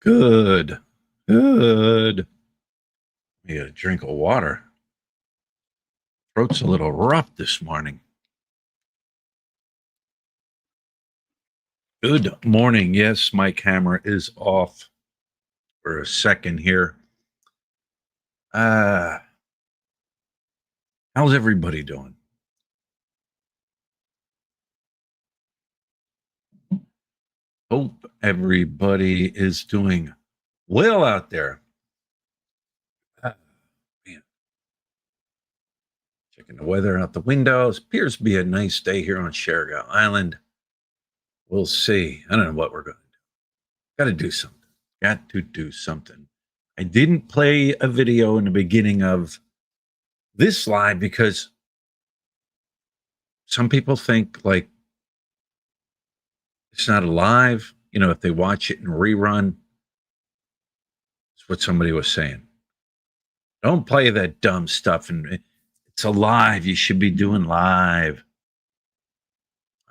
Good. Good. I got a drink of water. Throat's a little rough this morning. Good morning. Yes, my camera is off for a second here. Uh, how's everybody doing? Hope everybody is doing well out there. Man, checking the weather out the windows. Appears to be a nice day here on Sherrill Island. We'll see. I don't know what we're going to do. Got to do something. Got to do something. I didn't play a video in the beginning of this live because some people think like it's not alive. You know, if they watch it in rerun, it's what somebody was saying. Don't play that dumb stuff. And it's alive. You should be doing live.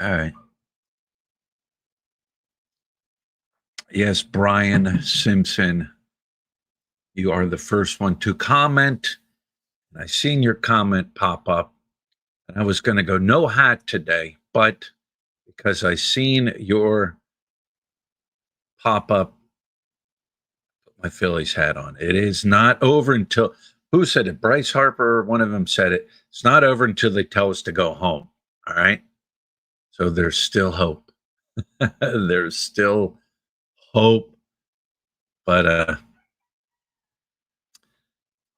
All right. Yes, Brian Simpson, you are the first one to comment. I seen your comment pop up, and I was going to go no hat today, but because I seen your pop up, put my Phillies hat on. It is not over until who said it? Bryce Harper, one of them said it. It's not over until they tell us to go home. All right. So there's still hope. There's still hope. But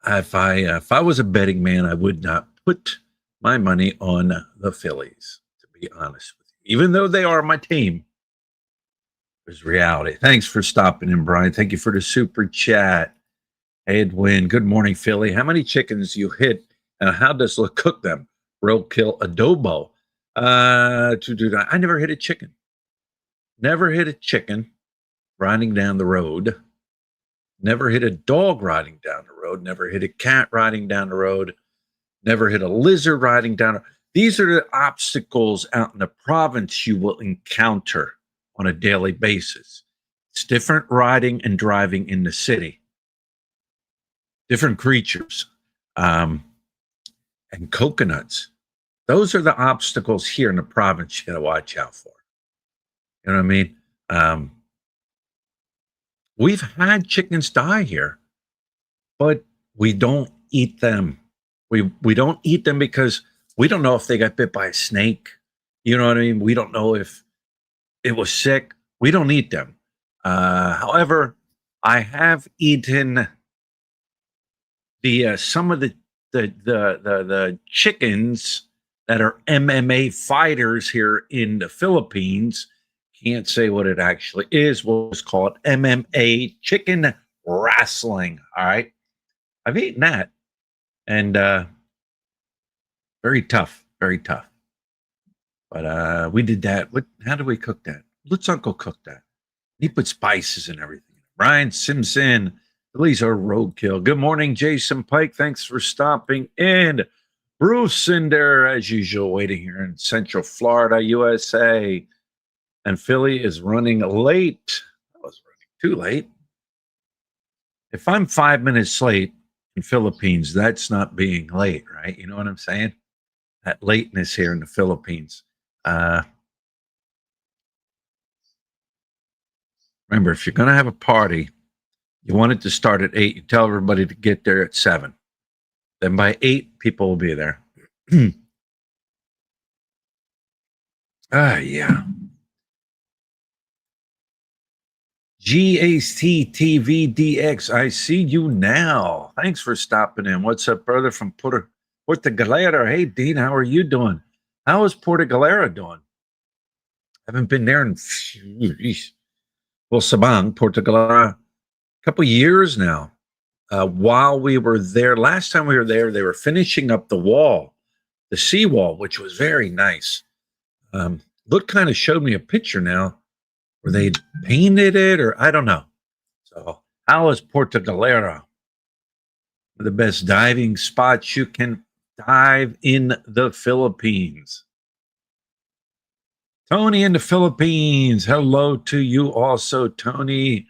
if I was a betting man, I would not put my money on the Phillies, to be honest with you. Even though they are my team, there's reality. Thanks for stopping in, Brian. Thank you for the super chat. Edwin, good morning, Philly. How many chickens you hit and how does it cook them? Roadkill adobo. To do that. I never hit a chicken. Never hit a chicken riding down the road. Never hit a dog riding down the road. Never hit a cat riding down the road. Never hit a lizard riding down. These are the obstacles out in the province you will encounter on a daily basis. It's different riding and driving in the city. Different creatures. And coconuts. Those are the obstacles here in the province you got to watch out for. You know what I mean? We've had chickens die here, but we don't eat them. We don't eat them because we don't know if they got bit by a snake. You know what I mean? We don't know if it was sick. We don't eat them. However, I have eaten the some of the chickens that are MMA fighters here in the Philippines. Can't say what it actually is. We'll just call it MMA chicken wrestling. All right. I've eaten that. And very tough. Very tough. But we did that. How do we cook that? Let's Uncle cook that. He put spices and everything. Ryan Simpson. These are roadkill. Good morning, Jason Pike. Thanks for stopping in. Bruce Cinder, as usual, waiting here in Central Florida, USA. And Philly is running late. I was running too late. If I'm 5 minutes late in Philippines, that's not being late, right? You know what I'm saying? That lateness here in the Philippines. Remember, if you're going to have a party, you want it to start at 8. You tell everybody to get there at 7. Then by 8, people will be there. Yeah. GACTVDX, I see you now. Thanks for stopping in. What's up, brother from Puerto Galera? Hey, Dean, how are you doing? How is Puerto Galera doing? Haven't been there in well, Sabang, Puerto Galera, a couple years now. While we were there, last time we were there, they were finishing up the wall, the seawall, which was very nice. Look kind of showed me a picture now where they painted it, or I don't know. So, how is Puerto Galera? The best diving spots you can dive in the Philippines. Tony in the Philippines. Hello to you also, Tony.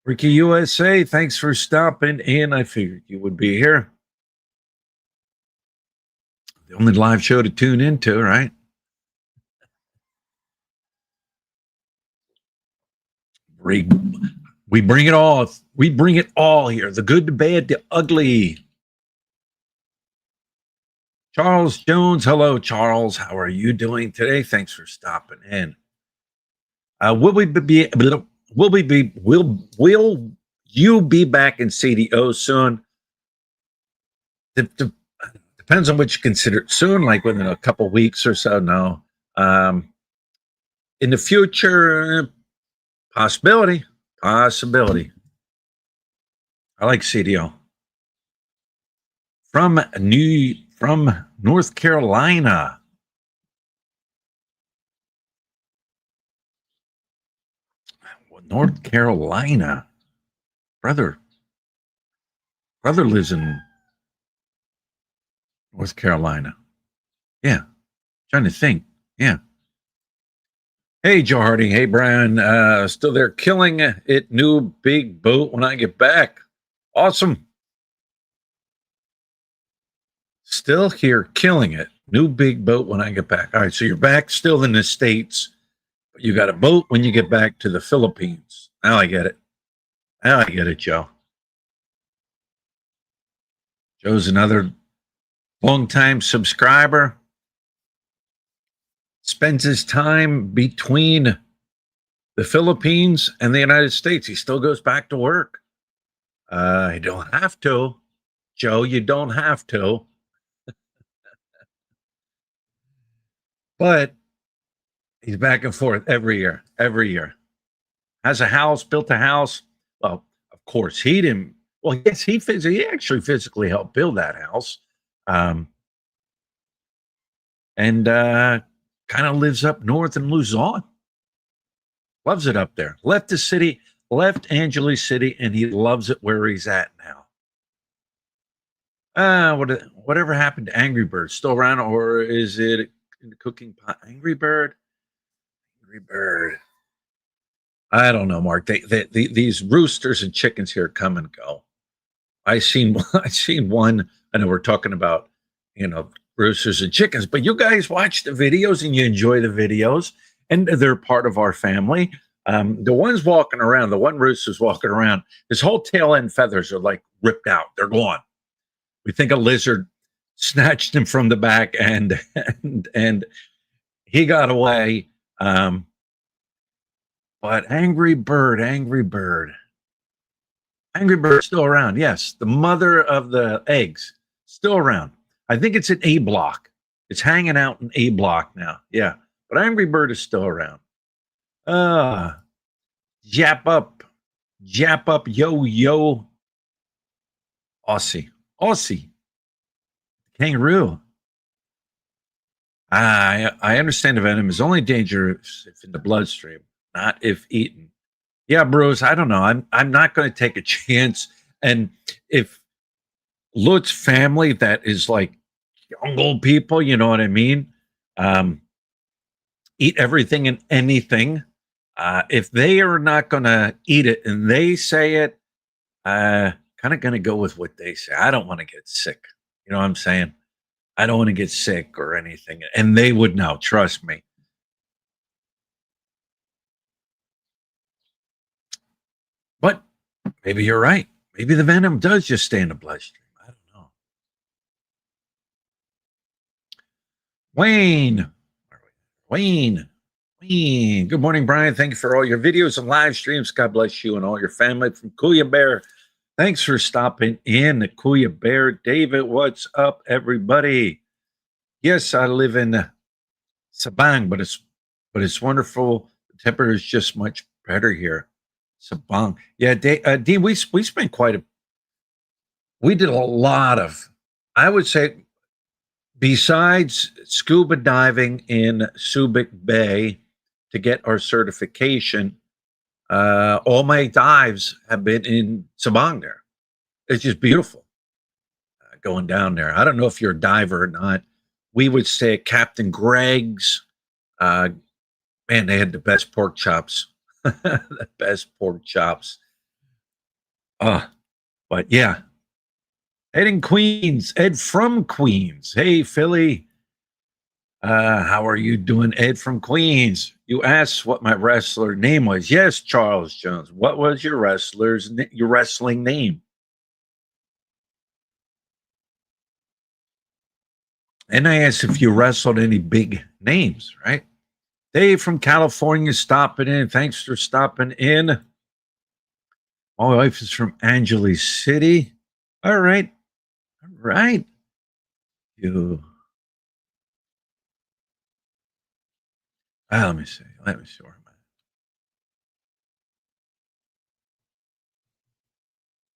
Ricky USA, thanks for stopping in. I figured you would be here. The only live show to tune into, right? We bring it all. We bring it all here. The good, the bad, the ugly. Charles Jones. Hello, Charles. How are you doing today? Thanks for stopping in. Will you be back in CDO soon? Depends on what you consider soon, like within a couple weeks or so. No. In the future, possibility. I like CDO. From North Carolina. North Carolina. Brother lives in North Carolina. Yeah. Trying to think. Yeah. Hey, Joe Harding. Hey, Brian. Still there killing it. New big boat when I get back. Awesome. Still here killing it. New big boat when I get back. All right. So you're back still in the States. But you got a boat when you get back to the Philippines. Now I get it. Now I get it, Joe. Joe's another longtime subscriber. Spends his time between the Philippines and the United States. He still goes back to work. You don't have to, Joe. You don't have to. But he's back and forth every year. Every year. Has a house, built a house. Well, of course, he didn't. Well, yes, he actually physically helped build that house. And kind of lives up north in Luzon. Loves it up there. Left the city, left Angeles City, and he loves it where he's at now. Whatever happened to Angry Bird? Still around, or is it in the cooking pot? Angry Bird? Angry Bird. I don't know, Mark. These roosters and chickens here come and go. I seen one. I know we're talking about, roosters and chickens, but you guys watch the videos and you enjoy the videos, and they're part of our family. The ones walking around, the one rooster's walking around, his whole tail end feathers are like ripped out. They're gone. We think a lizard snatched him from the back and he got away. But Angry Bird, still around. Yes, the mother of the eggs, still around. I think it's an A block. It's hanging out in A block now. Yeah, but Angry Bird is still around. Jap up, yo, Aussie, kangaroo. I understand the venom is only dangerous if in the bloodstream, not if eaten. Yeah, Bruce. I don't know. I'm not going to take a chance. And if Lut's family, that is like jungle people, you know what I mean? Eat everything and anything. If they are not going to eat it and they say it, kind of going to go with what they say. I don't want to get sick. You know what I'm saying? I don't want to get sick or anything. And they would know. Trust me. But maybe you're right. Maybe the venom does just stay in the bloodstream. I don't know. Wayne. Good morning, Brian. Thank you for all your videos and live streams. God bless you and all your family from Kuya Bear. Thanks for stopping in the Kuya Bear. David, what's up, everybody? Yes, I live in Sabang, but it's wonderful. The temperature is just much better here. Sabang. Yeah, Dean, we spent we did a lot of, I would say, besides scuba diving in Subic Bay to get our certification, all my dives have been in Sabang there. It's just beautiful going down there. I don't know if you're a diver or not. We would stay at Captain Greg's. Man, they had the best pork chops. The best pork chops. Uh, but yeah, Ed in Queens, Ed from Queens. Hey, Philly. How are you doing, Ed from Queens? You asked what my wrestler name was. Yes, Charles Jones. What was your wrestling name? And I asked if you wrestled any big names, right? Dave from California stopping in. Thanks for stopping in. My wife is from Angeles City. All right. All right. You let me see. Let me see where I'm at.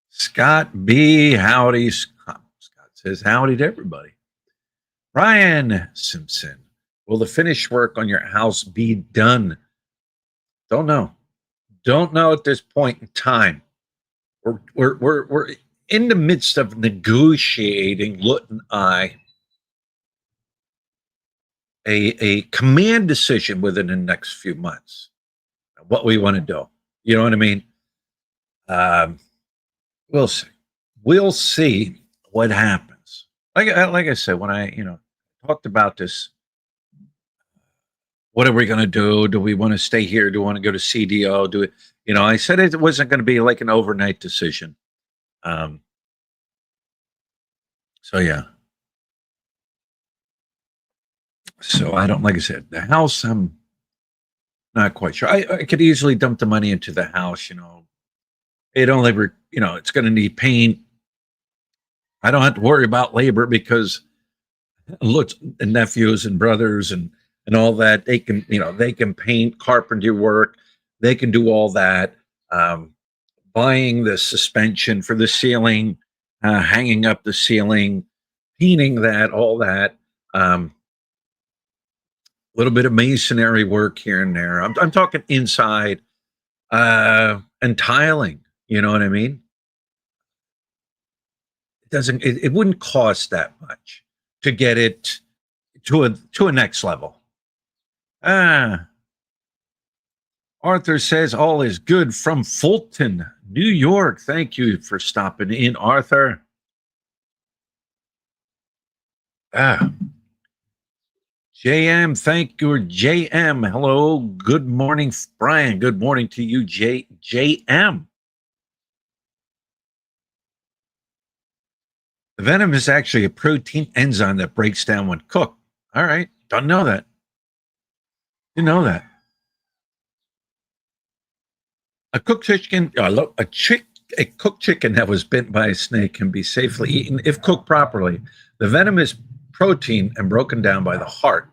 Scott B. Howdy. Scott says howdy to everybody. Ryan Simpson. Will the finished work on your house be done? Don't know. Don't know at this point in time. We're in the midst of negotiating, Lut and I, a command decision within the next few months. What we want to do. You know what I mean? Um, we'll see. We'll see what happens. Like I said, when I talked about this, what are we going to do? Do we want to stay here? Do we want to go to CDO? Do it? I said it wasn't going to be like an overnight decision. Um, so yeah. So I don't like I said the house. I'm not quite sure. I could easily dump the money into the house. It only it's going to need paint. I don't have to worry about labor because look, nephews and brothers and all that they can paint, carpentry work, they can do all that. Um, Buying the suspension for the ceiling, hanging up the ceiling, painting that, all that. A little bit of masonry work here and there. I'm talking inside and tiling. You know what I mean? It wouldn't cost that much to get it to a next level. Ah, Arthur says all is good from Fulton, New York. Thank you for stopping in, Arthur. Ah, JM, thank you, JM. Hello, good morning, Brian. Good morning to you, JM. The venom is actually a protein enzyme that breaks down when cooked. All right, don't know that. You know that. A cooked chicken, a cooked chicken that was bitten by a snake can be safely eaten if cooked properly. The venom is protein and broken down by the heart.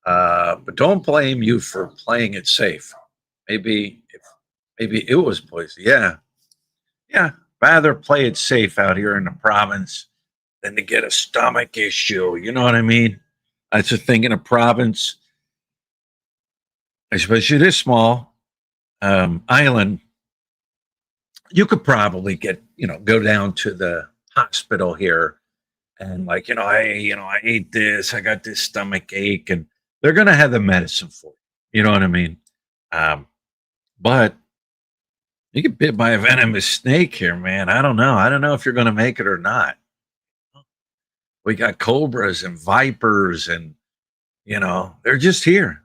But don't blame you for playing it safe. Maybe it was poison. Yeah, yeah. Rather play it safe out here in the province than to get a stomach issue. You know what I mean? That's the thing in a province, especially this small island. You could probably go down to the hospital here and I ate this, I got this stomach ache, and they're gonna have the medicine for you. You know what I mean? Um, but you get bit by a venomous snake here, man. I don't know. I don't know if you're gonna make it or not. We got cobras and vipers, and they're just here.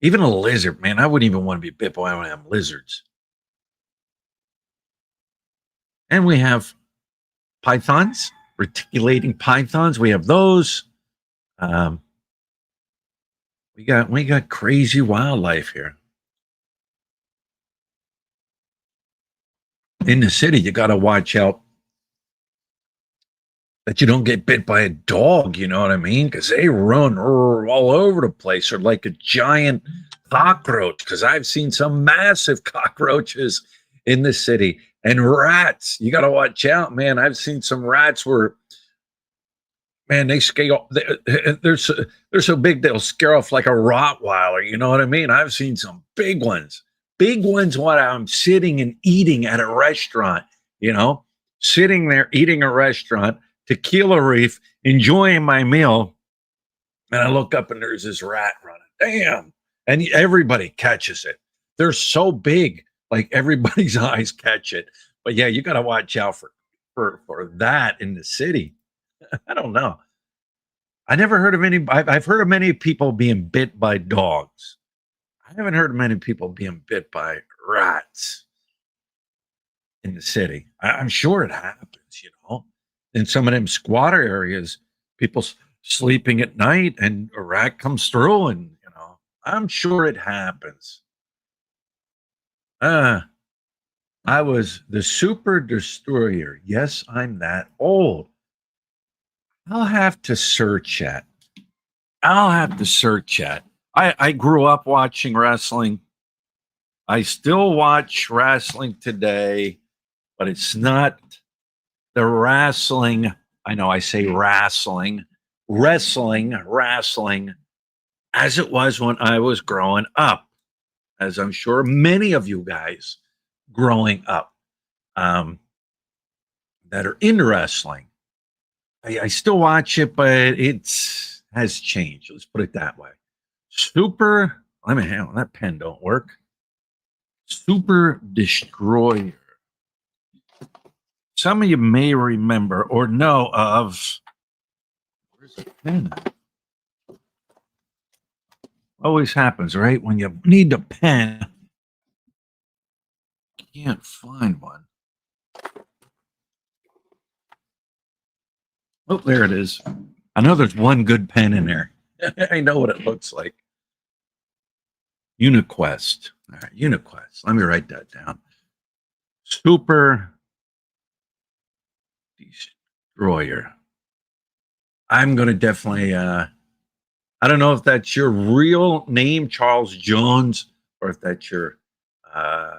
Even a lizard, man. I wouldn't even want to be bit by one of them lizards. And we have pythons, reticulating pythons. We have those. Um, we got crazy wildlife here. In the city, you got to watch out that you don't get bit by a dog. You know what I mean? Because they run all over the place, or like a giant cockroach. Because I've seen some massive cockroaches in the city, and rats. You got to watch out, man. I've seen some rats where, man, they scale. They're so big they'll scare off like a Rottweiler. You know what I mean? I've seen some big ones. Big ones when I'm sitting and eating at a restaurant, sitting there eating a restaurant, tequila reef, enjoying my meal. And I look up and there's this rat running. Damn. And everybody catches it. They're so big. like everybody's eyes catch it. But yeah, you got to watch out for that in the city. I don't know. I never heard of any. I've heard of many people being bit by dogs. I haven't heard of many people being bit by rats in the city. I'm sure it happens, in some of them squatter areas, people sleeping at night and a rat comes through, and I'm sure it happens. Uh, I was the super destroyer. Yes, I'm that old. I'll have to search it. I'll have to search it. I grew up watching wrestling. I still watch wrestling today, but it's not the wrestling. I know I say wrestling, wrestling, as it was when I was growing up, as I'm sure many of you guys growing up um, that are into wrestling. I still watch it, but it has changed. Let's put it that way. Super, let me hang on, that pen don't work. Super Destroyer. Some of you may remember or know of. Where's the pen? Always happens, right? When you need a pen, can't find one. Oh, there it is. I know there's one good pen in there. I know what it looks like. UniQuest. All right, UniQuest. Let me write that down. Super Destroyer. I'm going to definitely, I don't know if that's your real name, Charles Jones, or if that's your uh,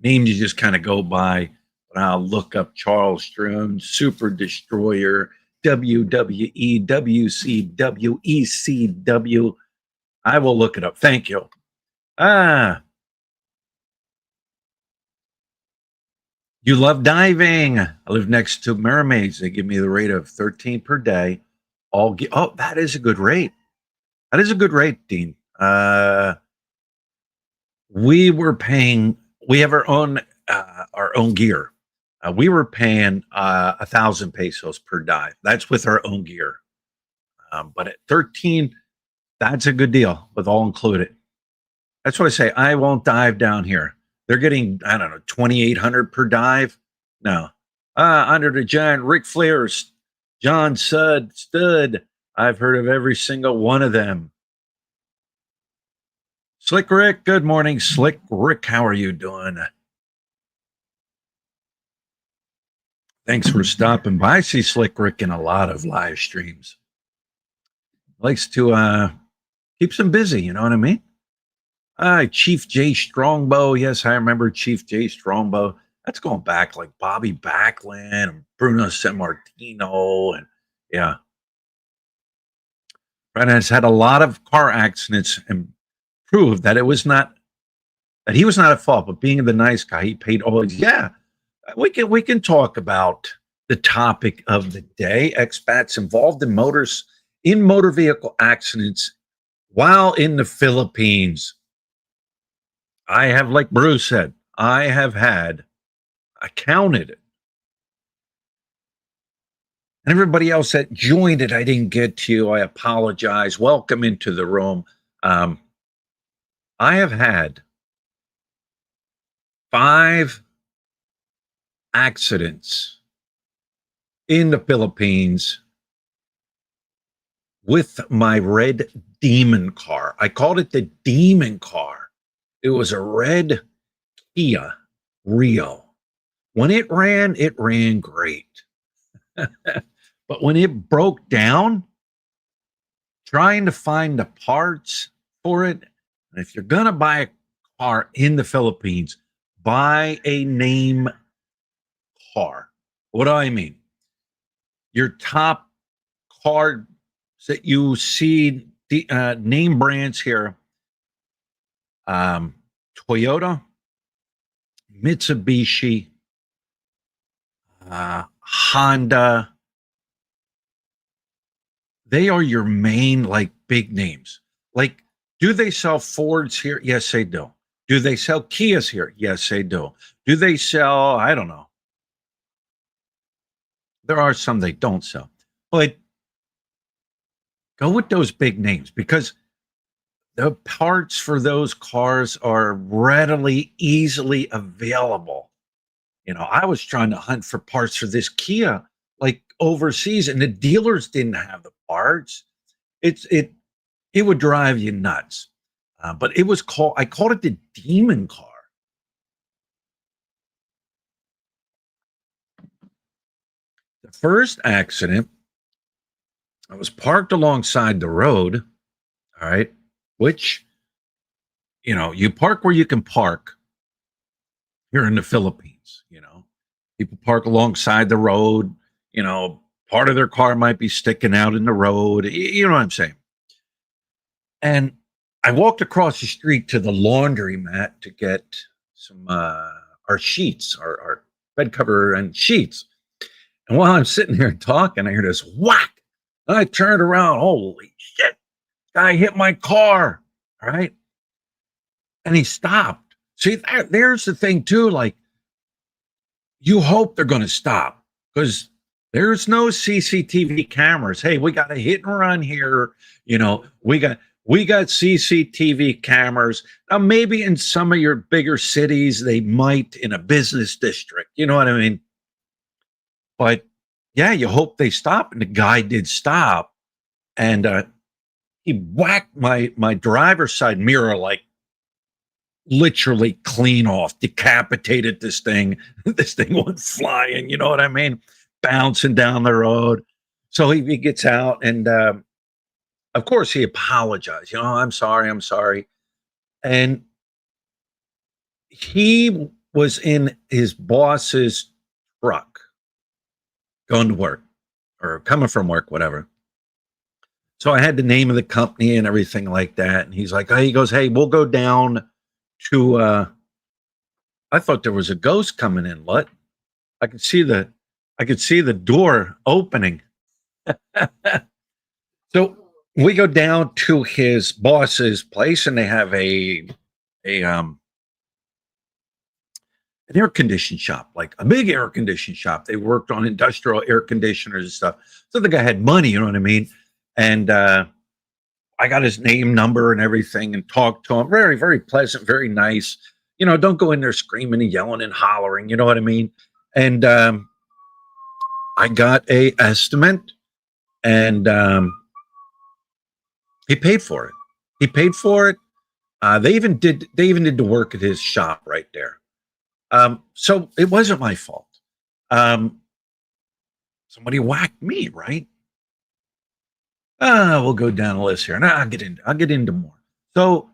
name you just kind of go by. But I'll look up Charles Jones, Super Destroyer, WWE, WCW, ECW. I will look it up. Thank you. You love diving. I live next to mermaids. They give me the rate of 13 per day. Oh, that is a good rate. That is a good rate, Dean. We were paying. We have our own gear. We were paying 1,000 pesos per dive. That's with our own gear. But at 13, that's a good deal with all included. That's what I say. I won't dive down here. They're getting, I don't know, 2,800 per dive. No. Under the giant Ric Flair's, John Stud. I've heard of every single one of them. Slick Rick, good morning. Slick Rick, how are you doing? Thanks for stopping by. I see Slick Rick in a lot of live streams. Likes to keeps him busy, you know what I mean? Chief J Strongbow. Yes, I remember Chief J Strongbow. That's going back like Bobby Backlund and Bruno Sammartino. And yeah. Brandon has had a lot of car accidents and proved that he was not at fault, but being the nice guy, he paid all his. Yeah, we can talk about the topic of the day: expats involved in motor vehicle accidents while in the Philippines. I have, like Bruce said, I counted it. And everybody else that joined it, I didn't get to. I apologize. Welcome into the room. I have had 5 accidents in the Philippines with my red demon car. I called it the demon car. It was a red Kia Rio. When it ran great. But when it broke down, trying to find the parts for it, and if you're going to buy a car in the Philippines, buy a name car. What do I mean? Your top cars that you see, the name brands here, Toyota, Mitsubishi, Honda. They are your main, like, big names. Like, do they sell Fords here? Yes, they do. Do they sell Kias here? Yes, they do. Do they sell, I don't know. There are some they don't sell. But go with those big names because the parts for those cars are readily, easily available. I was trying to hunt for parts for this Kia like overseas, and the dealers didn't have the parts. It would drive you nuts. But I called it the demon car. The first accident, I was parked alongside the road. All right, which you park where you can park here in the Philippines. People park alongside the road. You know, part of their car might be sticking out in the road. You know what I'm saying? And I walked across the street to the laundromat to get some our sheets, our bed cover and sheets. And while I'm sitting here talking, I hear this whack. And I turned around. Holy shit! Guy hit my car. All right, and he stopped. See, there's the thing too. Like, you hope they're going to stop because there's no CCTV cameras. Hey, we got a hit and run here. We got CCTV cameras. Now, maybe in some of your bigger cities, they might in a business district. You know what I mean? But yeah, you hope they stop. And the guy did stop, and he whacked my driver's side mirror like literally clean off, decapitated this thing. This thing went flying. You know what I mean? Bouncing down the road. So he gets out, and of course he apologized. I'm sorry, I'm sorry. And he was in his boss's truck going to work or coming from work, whatever. So I had the name of the company and everything like that. And he's like, he goes, hey, we'll go down to I thought there was a ghost coming in. What? I could see the door opening. So we go down to his boss's place, and they have a an air conditioned shop, like a big air conditioned shop. They worked on industrial air conditioners and stuff. So the guy had money, you know what I mean? And I got his name, number, and everything, and talked to him. Very, very pleasant, very nice. Don't go in there screaming and yelling and hollering. You know what I mean? And I got a estimate, and he paid for it. He paid for it. They even did the work at his shop right there. So it wasn't my fault. Um, Somebody whacked me, right? We'll go down the list here, and I'll get into more. So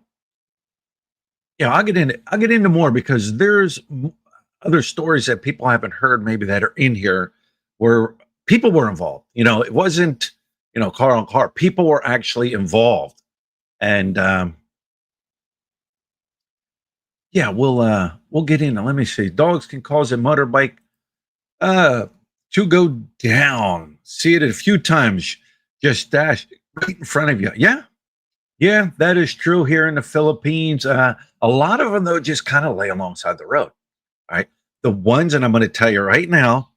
yeah, I'll get into more because there's other stories that people haven't heard, maybe that are in here, where people were involved. It wasn't car on car. People were actually involved, and yeah, we'll get in. Let me see. Dogs can cause a motorbike uh to go down. See it a few times. Just dash right in front of you. Yeah, yeah, that is true here in the Philippines. A lot of them though just kind of lay alongside the road. All right. The ones, and I'm going to tell you right now,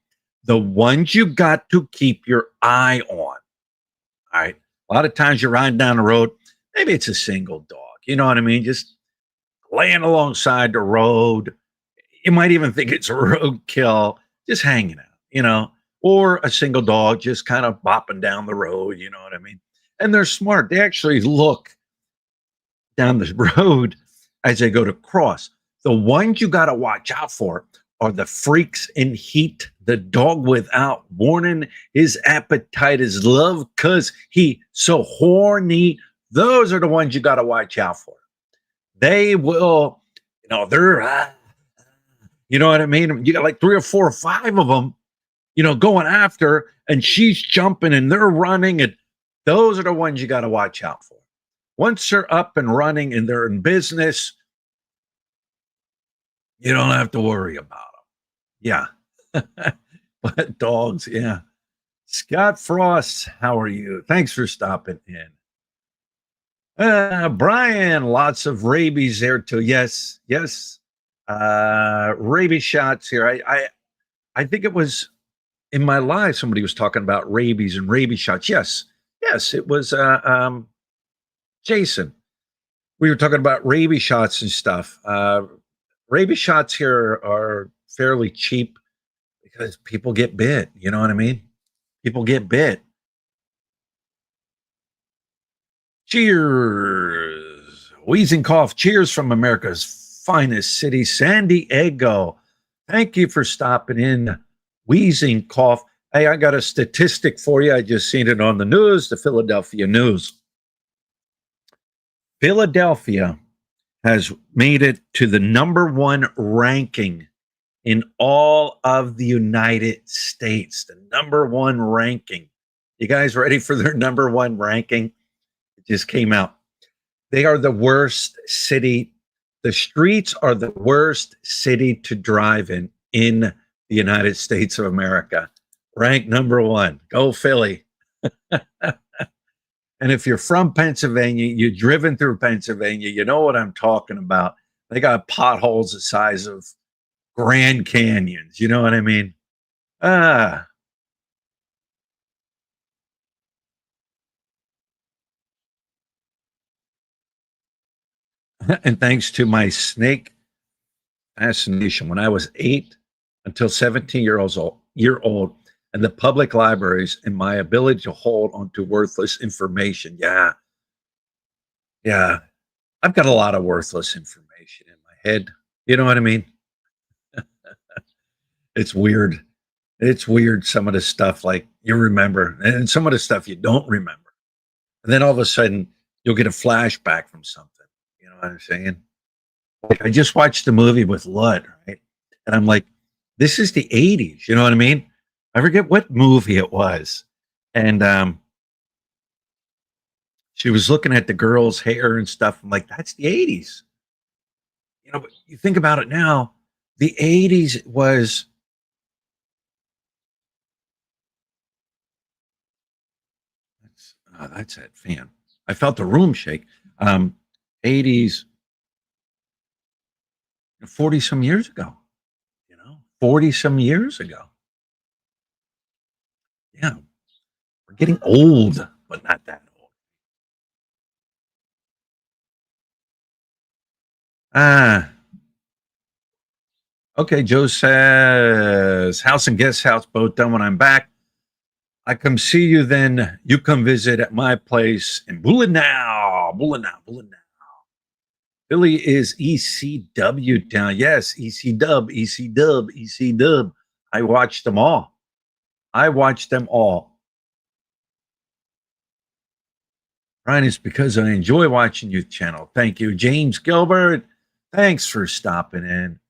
the ones you got to keep your eye on. All right. A lot of times you're riding down the road, maybe it's a single dog. You know what I mean? Just laying alongside the road. You might even think it's a roadkill, just hanging out, or a single dog just kind of bopping down the road. You know what I mean? And they're smart. They actually look down the road as they go to cross. The ones you got to watch out for are the freaks in heat, the dog without warning. His appetite is love because he so horny. Those are the ones you got to watch out for. They will, they're, you know what I mean? You got like three or four or five of them, going after, and she's jumping and they're running. And those are the ones you got to watch out for. Once they're up and running and they're in business, you don't have to worry about them. Yeah. But dogs, yeah. Scott Frost, how are you? Thanks for stopping in. Brian, lots of rabies there too. Yes, yes. Rabies shots here. I think it was in my life somebody was talking about rabies and rabies shots. Yes, yes, it was Jason. We were talking about rabies shots and stuff. Rabies shots here are fairly cheap because people get bit. You know what I mean? People get bit. Cheers. Wheezing cough. Cheers from America's finest city, San Diego. Thank you for stopping in. Wheezing cough. Hey, I got a statistic for you. I just seen it on the news, the Philadelphia News. Philadelphia has made it to the #1 ranking in all of the United States. The #1 ranking. You guys ready for their #1 ranking? It just came out. They are the worst city. The streets are the worst city to drive in the United States of America. Ranked #1. Go Philly. And if you're from Pennsylvania, you've driven through Pennsylvania, you know what I'm talking about. They got potholes the size of Grand Canyons. You know what I mean? Ah. And thanks to my snake fascination, when I was 8 until 17 year old, and the public libraries and my ability to hold onto worthless information. Yeah, yeah. I've got a lot of worthless information in my head. You know what I mean? It's weird. It's weird, some of the stuff like you remember, and some of the stuff you don't remember. And then all of a sudden, you'll get a flashback from something. You know what I'm saying? Like I just watched the movie with Lud, right? And I'm like, this is the 80s. You know what I mean? I forget what movie it was. And she was looking at the girl's hair and stuff. I'm like, that's the 80s. You know, but you think about it now, the 80s was that's that fan. I felt the room shake. 80s, 40 some years ago, 40 some years ago. Yeah, we're getting old, but not that old. Ah, okay. Joe says, house and guest house both done when I'm back. I come see you then. You come visit at my place in Bullenau. Bullenau, Bullenau. Philly is ECW town. Yes, EC Dub, EC Dub, EC Dub. I watched them all. I watched them all. Ryan, it's because I enjoy watching your channel. Thank you. James Gilbert, thanks for stopping in.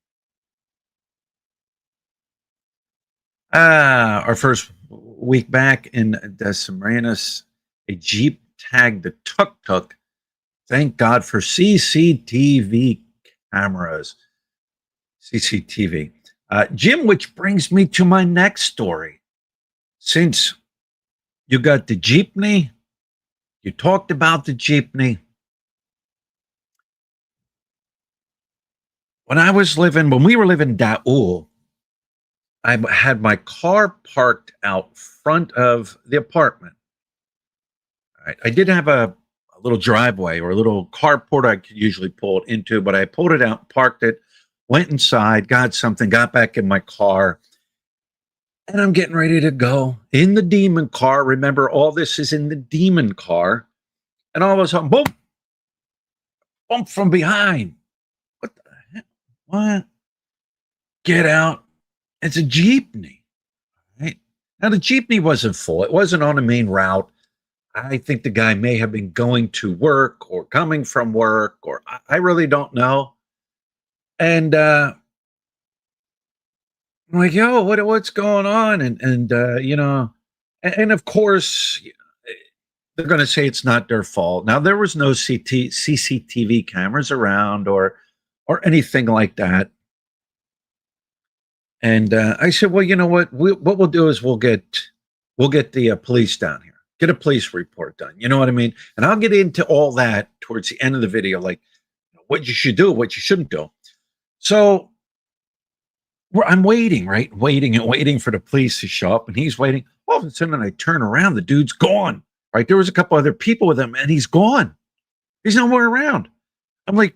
Our first week back in Des Moines, a Jeep tagged the tuk-tuk. Thank God for CCTV cameras. CCTV. Jim, which brings me to my next story. Since you got the Jeepney, you talked about the Jeepney. When we were living in Daul, I had my car parked out front of the apartment. Right. I did have a little driveway or a little carport I could usually pull it into, but I pulled it out, parked it, went inside, got something, got back in my car, and I'm getting ready to go in the demon car. Remember, all this is in the demon car. And all of a sudden, boom, bump from behind. What the heck? What? Get out. It's a Jeepney. Right? Now, the Jeepney wasn't full. It wasn't on the main route. I think the guy may have been going to work or coming from work, or I really don't know. And I'm like, yo, what's going on? And of course, they're going to say it's not their fault. Now, there was no CCTV cameras around or anything like that. And I said, well, you know what? What we'll do is we'll get the police down here. get a police report done. You know what I mean? And I'll get into all that towards the end of the video, like what you should do, what you shouldn't do. So I'm waiting, right? Waiting and waiting for the police to show up, and he's waiting. All of a sudden, I turn around, the dude's gone. Right? There was a couple other people with him, and he's gone. He's nowhere around. I'm like,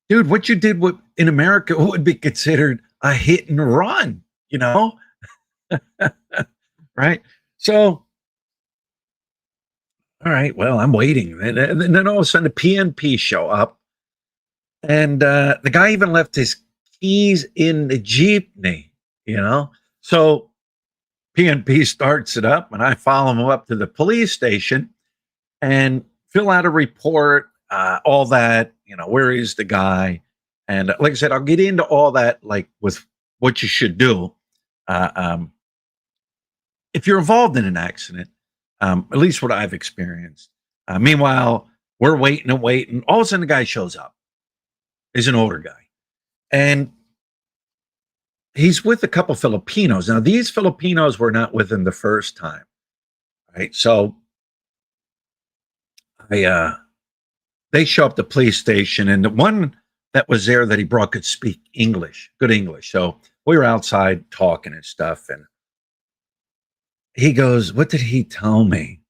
dude, what you did in America would be considered a hit and run, you know? Right? So, all right, well, I'm waiting. And then all of a sudden, the PNP show up, and the guy even left his keys in the jeepney, you know? So PNP starts it up, and I follow him up to the police station and fill out a report, all that, where is the guy? And like I said, I'll get into all that, like with what you should do. If you're involved in an accident, at least what I've experienced. Meanwhile, we're waiting and waiting. All of a sudden, the guy shows up. He's an older guy. And he's with a couple Filipinos. Now, these Filipinos were not with him the first time. Right. So they show up at the police station, and the one that was there that he brought could speak English, good English. So we were outside talking and stuff. And he goes, what did he tell me?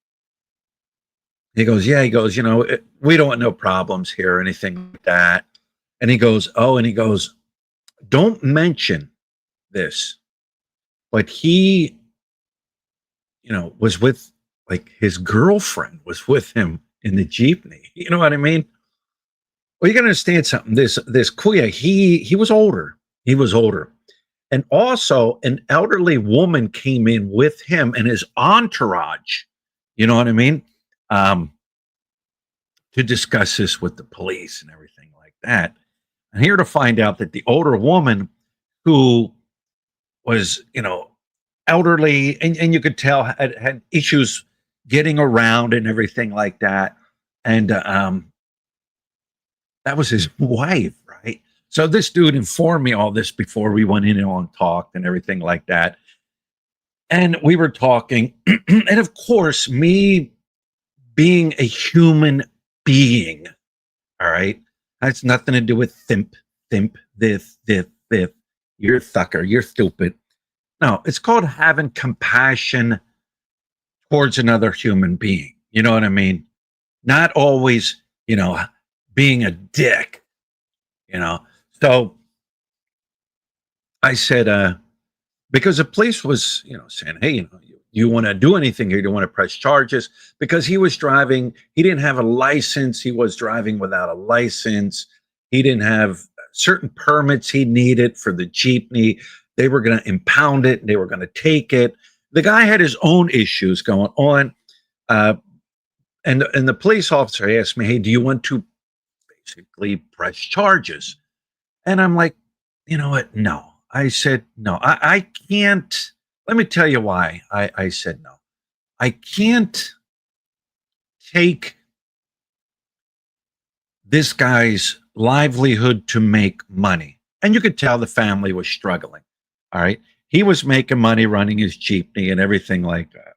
He goes, yeah, we don't want no problems here or anything like that. And he goes, don't mention this. But he, was with, like, his girlfriend was with him in the jeepney. You know what I mean? Well, you got to understand something. This Kuya, he was older. He was older. And also an elderly woman came in with him and his entourage. You know what I mean? To discuss this with the police and everything like that. And here to find out that the older woman who was, elderly, and you could tell had issues getting around and everything like that. And that was his wife, right? So this dude informed me all this before we went in and talked and everything like that. And we were talking, and of course, me being a human being, all right, that's nothing to do with thimp, this, you're a thucker, you're stupid. No, it's called having compassion towards another human being. You know what I mean? Not always, being a dick, So I said, because the police was, saying, hey, you want to do anything here? Do you want to press charges? Because he was driving, he didn't have a license. He was driving without a license. He didn't have certain permits he needed for the jeepney. They were going to impound it. They were going to take it. The guy had his own issues going on. And the police officer asked me, hey, do you want to basically press charges? And I'm like, you know what? No. I said, no, I can't. Let me tell you why I said no. I can't take this guy's livelihood to make money. And you could tell the family was struggling. All right. He was making money running his jeepney and everything like that.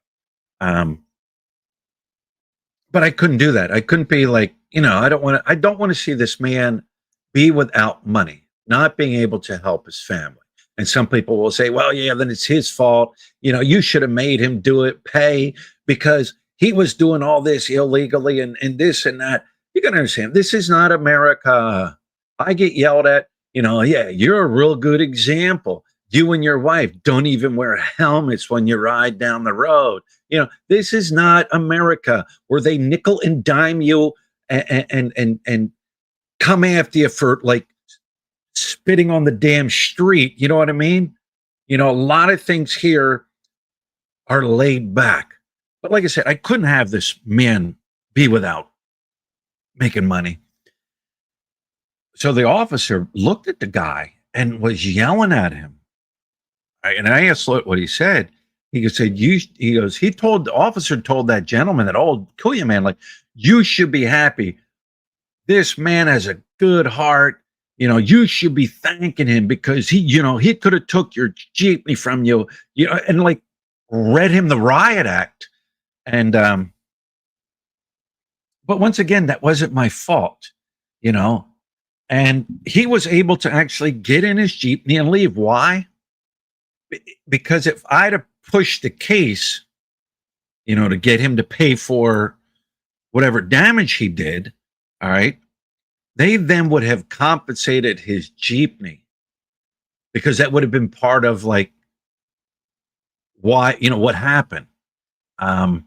But I couldn't do that. I couldn't be like, I don't want to see this man be without money, not being able to help his family. And some people will say, well, yeah, then it's his fault. You should have made him do it, pay, because he was doing all this illegally and this and that. You got to understand, this is not America. I get yelled at, yeah, you're a real good example. You and your wife don't even wear helmets when you ride down the road. This is not America where they nickel and dime you and come after you for like spitting on the damn street. You know what I mean? A lot of things here are laid back. But like I said, I couldn't have this man be without making money. So the officer looked at the guy and was yelling at him. And I asked what he said. He said, the officer told that gentleman, that old Kuya man, like, you should be happy. This man has a good heart. You should be thanking him because he could have took your jeepney from you, and like read him the riot act. And but once again, that wasn't my fault, you know. And he was able to actually get in his jeepney and leave. Why? Because if I'd have pushed the case, to get him to pay for whatever damage he did, all right, they then would have compensated his jeepney, because that would have been part of, like, why, what happened. Um,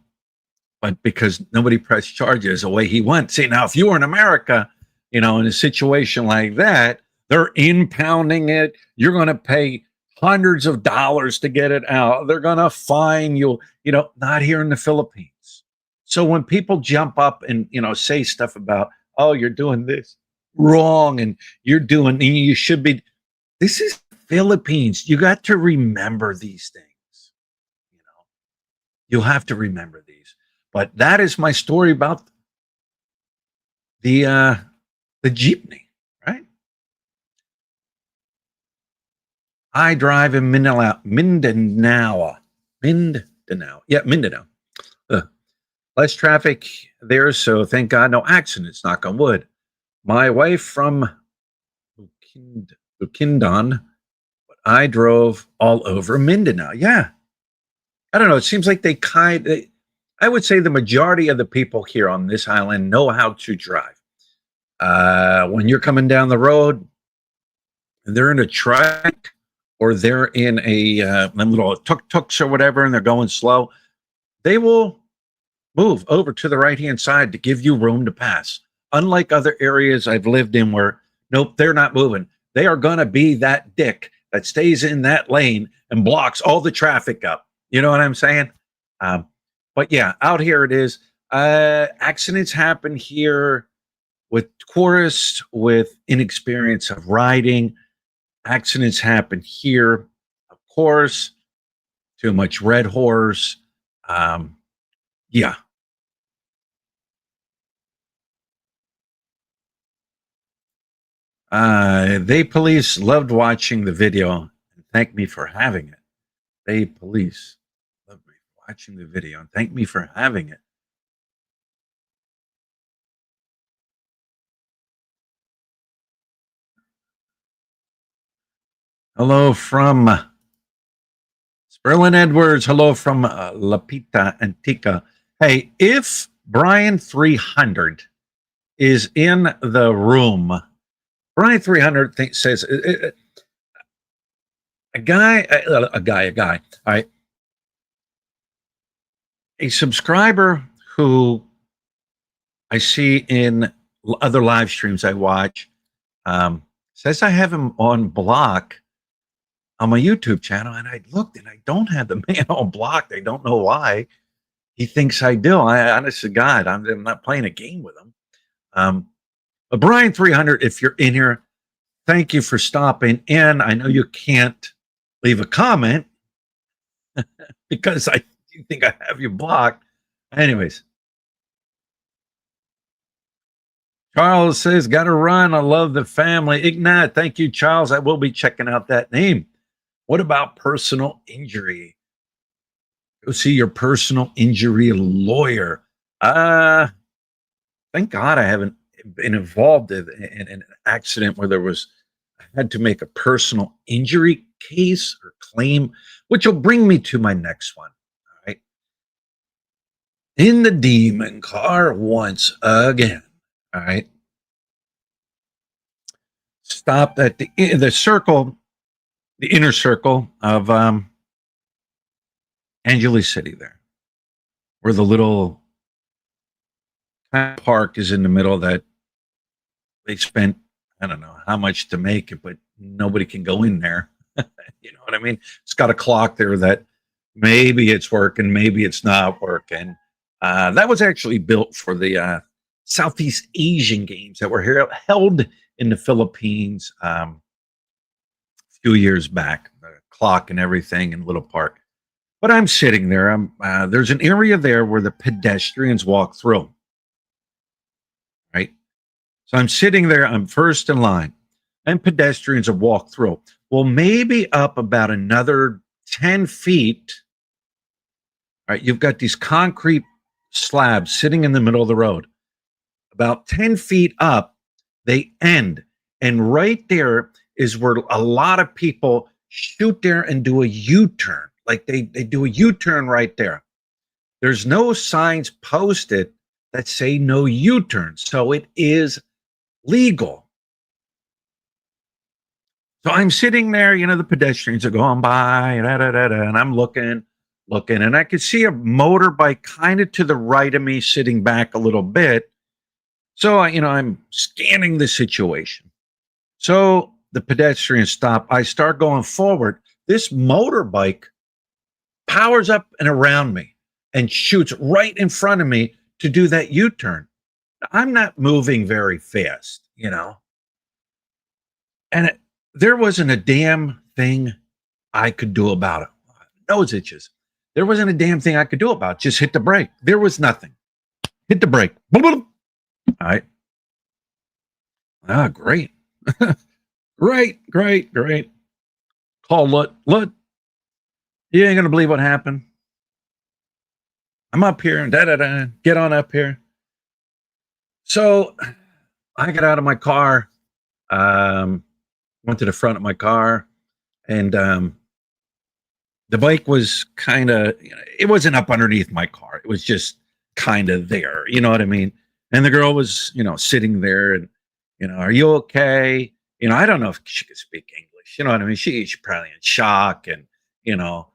but because nobody pressed charges, away he went. See, now if you were in America, in a situation like that, they're impounding it. You're going to pay hundreds of dollars to get it out. They're going to fine you, not here in the Philippines. So when people jump up and, say stuff about, oh, you're doing this wrong and you should be, this is Philippines. You got to remember these things. You'll have to remember these. But that is my story about the jeepney, right? I drive in Mindanao. Yeah, Mindanao. Less traffic there, so thank God no accidents, knock on wood. My wife from Bukidnon, I drove all over Mindanao. Yeah. I don't know. It seems like I would say the majority of the people here on this island know how to drive. When you're coming down the road and they're in a truck or they're in a little tuk-tuks or whatever, and they're going slow, they will move over to the right-hand side to give you room to pass. Unlike other areas I've lived in where, nope, they're not moving. They are going to be that dick that stays in that lane and blocks all the traffic up. You know what I'm saying? But yeah, out here it is. Accidents happen here with tourists with inexperience of riding. Accidents happen here, of course. Too much red horse. Yeah. They police loved watching the video and thanked me for having it. They police loved me watching the video and thanked me for having it. Hello from Sperlin Edwards. Hello from Lapita Antica. Hey, if Brian 300 is in the room, Brian 300 says a guy. All right, a subscriber who I see in other live streams I watch says I have him on block on my YouTube channel, and I looked and I don't have the man on block. I don't know why. He thinks I do. I honest to God, I'm not playing a game with him. But Brian 300, if you're in here, thank you for stopping in. I know you can't leave a comment because I think I have you blocked. Anyways, Charles says, got to run. I love the family. Ignat, thank you, Charles. I will be checking out that name. What about personal injury? Go see your personal injury lawyer. Thank God I haven't been involved in an accident where I had to make a personal injury case or claim, which will bring me to my next one. All right. In the demon car once again. All right. Stopped at the circle, the inner circle of Angeles City there, where the little park is in the middle that they spent, I don't know how much to make it, but nobody can go in there. You know what I mean? It's got a clock there that maybe it's working, maybe it's not working. That was actually built for the Southeast Asian games that were held in the Philippines a few years back. The clock and everything in Little Park. But I'm sitting there. There's an area there where the pedestrians walk through. Right? So I'm sitting there. I'm first in line, and pedestrians have walked through. Well, maybe up about another 10 feet, right? You've got these concrete slabs sitting in the middle of the road. About 10 feet up, they end. And right there is where a lot of people shoot there and do a U-turn. Like they do a U-turn right there. There's no signs posted that say no U-turn. So it is legal. So I'm sitting there, the pedestrians are going by, da, da, da, da, and I'm looking, and I could see a motorbike kind of to the right of me, sitting back a little bit. So, I'm scanning the situation. So the pedestrians stop. I start going forward. This motorbike powers up and around me and shoots right in front of me to do that U-turn. I'm not moving very fast, and there wasn't a damn thing I could do about it. Nose itches. There wasn't a damn thing I could do about it. Just hit the brake. There was nothing. Hit the brake. Boom, boom. All right. Ah, great. Great. Call Lut. You ain't gonna believe what happened. I'm up here and da. Get on up here. So I got out of my car, went to the front of my car, and the bike was kind of, it wasn't up underneath my car. It was just kind of there. You know what I mean? And the girl was, sitting there and, are you okay? I don't know if she could speak English. You know what I mean? She's probably in shock and, you know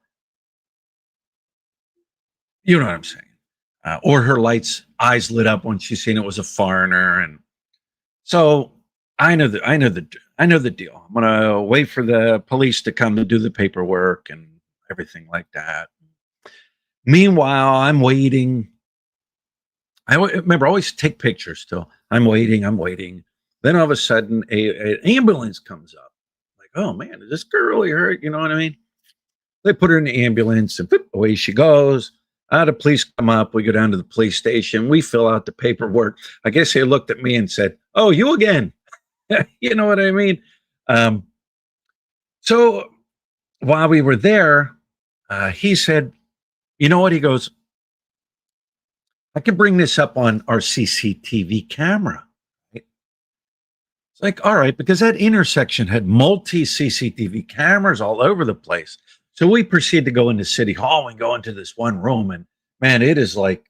what I'm saying? Or her eyes lit up when she seen it was a foreigner. And so I know the deal. I'm gonna wait for the police to come to do the paperwork and everything like that. Meanwhile, I'm waiting. Remember, I always take pictures still. I'm waiting. Then all of a sudden, an ambulance comes up. Like, oh man, is this girl really hurt? You know what I mean? They put her in the ambulance and away she goes. The police come up. We go down to the police station. We fill out the paperwork. I guess they looked at me and said, oh, you again. You know what I mean? So while we were there, he said, you know what? He goes, I can bring this up on our CCTV camera. It's like, all right, because that intersection had multi CCTV cameras all over the place. So we proceed to go into City Hall and go into this one room. And man, it is like,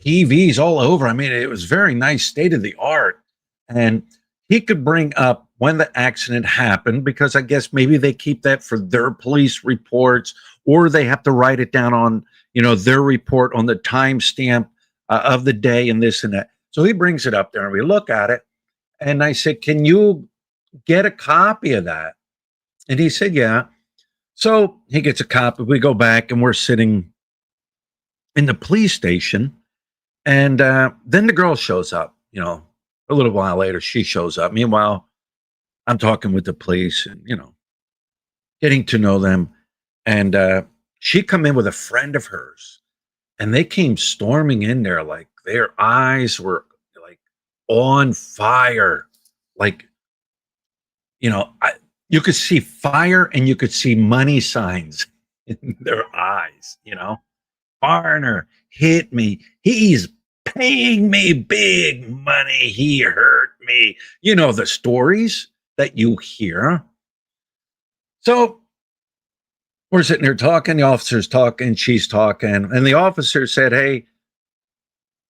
TVs all over. I mean, it was very nice, state of the art. And he could bring up when the accident happened, because I guess maybe they keep that for their police reports, or they have to write it down on, their report on the timestamp of the day and this and that. So he brings it up there and we look at it. And I said, can you get a copy of that? And he said, yeah. So he gets a copy. We go back and we're sitting in the police station. And then the girl shows up, a little while later, she shows up. Meanwhile, I'm talking with the police and, getting to know them. And she come in with a friend of hers, and they came storming in there like their eyes were like on fire. Like, you could see fire and you could see money signs in their eyes, Foreigner hit me. He's paying me big money. He hurt me. The stories that you hear. So we're sitting there talking, the officer's talking, she's talking, and the officer said, hey,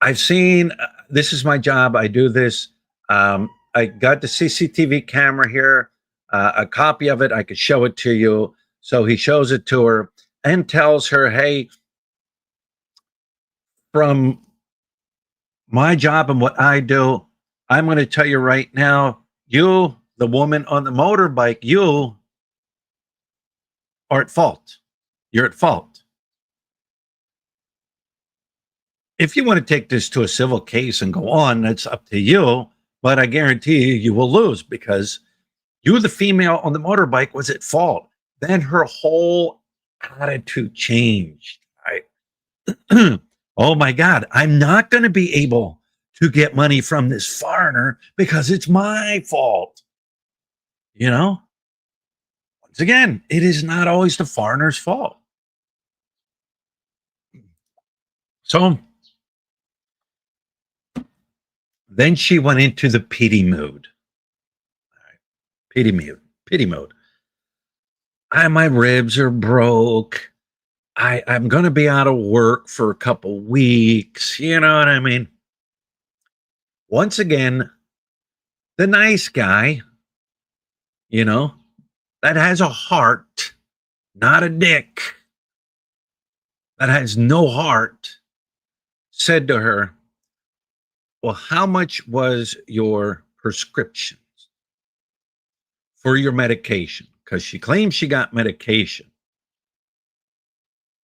I've seen, this is my job. I do this. I got the CCTV camera here, a copy of it. I could show it to you. So he shows it to her and tells her, hey, from my job and what I do, I'm going to tell you right now, you, the woman on the motorbike, you are at fault. You're at fault. If you want to take this to a civil case and go on, that's up to you. But I guarantee you will lose, because you, the female on the motorbike, was at fault. Then her whole attitude changed. Right? Oh my God, I'm not going to be able to get money from this foreigner because it's my fault. Once again, it is not always the foreigner's fault. So then she went into the pity mood. All right. Pity mood. Pity mode. My ribs are broke. I'm going to be out of work for a couple weeks. You know what I mean? Once again, the nice guy, you know, that has a heart, not a dick, that has no heart, said to her, well, how much was your prescriptions for your medication? Because she claims she got medication.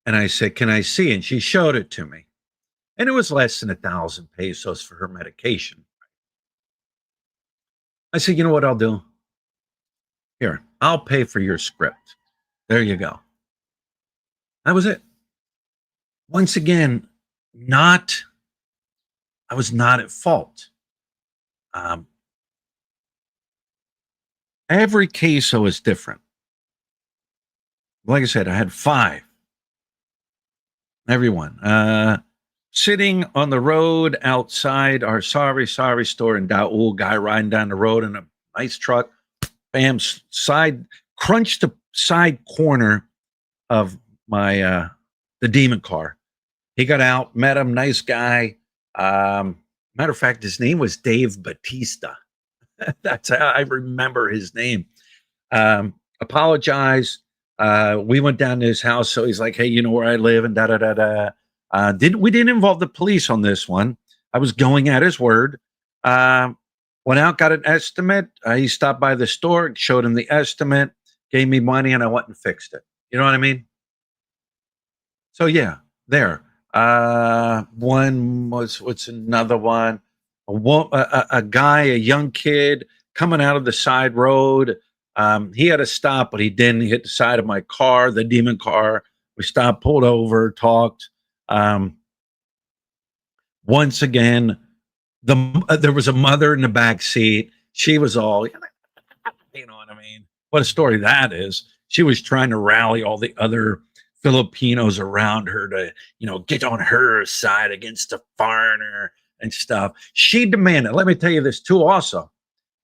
And I said, can I see? And she showed it to me. And it was less than 1,000 pesos for her medication. I said, you know what I'll do? Here, I'll pay for your script. There you go. That was it. Once again, I was not at fault. Um, every queso is different. Like I said, I had 5. Everyone. Sitting on the road outside our sorry store in Daul, guy riding down the road in a nice truck, bam, crunched the side corner of my the demon car. He got out, met him, nice guy. Matter of fact, his name was Dave Batista. That's how I remember his name. Apologized. We went down to his house, so he's like, "Hey, you know where I live?" And da da da da. We didn't involve the police on this one. I was going at his word. Went out, got an estimate. He stopped by the store, showed him the estimate, gave me money, and I went and fixed it. You know what I mean? So yeah, there. One was what's another one? A guy, a young kid coming out of the side road. He had to stop, but he didn't. He hit the side of my car, the demon car. We stopped, pulled over, talked. Once again, there was a mother in the back seat. She was all, you know what I mean? What a story that is. She was trying to rally all the other Filipinos around her to, get on her side against the foreigner and stuff. She demanded, let me tell you this too also.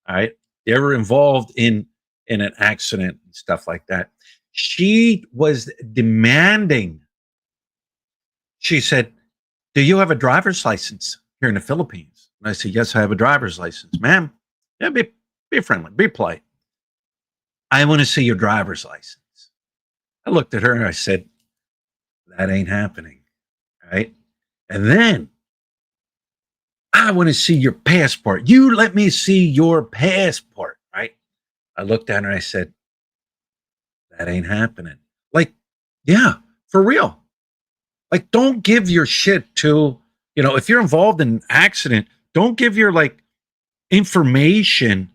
All right. They were involved in an accident and stuff like that. She was demanding. She said, do you have a driver's license here in the Philippines? And I said, yes, I have a driver's license. Ma'am, yeah, be friendly, be polite. I want to see your driver's license. I looked at her and I said, that ain't happening. Right. And then I want to see your passport. You let me see your passport. Right. I looked at her and I said, that ain't happening. Like, yeah, for real. Like, don't give your shit to, if you're involved in an accident, don't give your information,